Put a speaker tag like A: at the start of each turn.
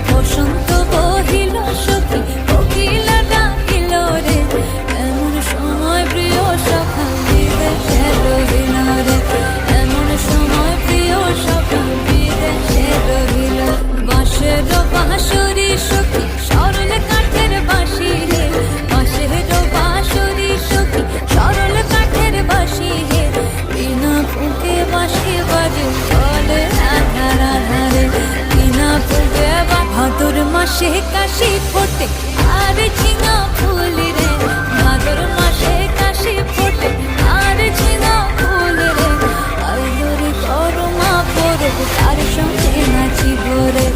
A: বসন্ত বহিল সখী কোকিল ডাকিল রে, এমন সময় প্রিয় সখা বিদেশে রহিল রে, এমন সময় প্রিয় সখা বিদেশে রহিল। বাঁশের বাঁশরি সখী সরল কাঠের বাঁশি রে, বাঁশের বাঁশরি সখী সরল কাঠের বাঁশি রে, বিনা ফুঁকে বাঁশি বাজে চলে আধার আধারে, বিনা ফুঁকে ভাদর মাসে কাশি ফোটে আর ঝিঙা ফুল রে, ভাদর মাসে কাশি ফোটে আর ঝিঙা ফুল রে, আইলো রে করমা পরব তার সঙ্গে নাচি ভোরে।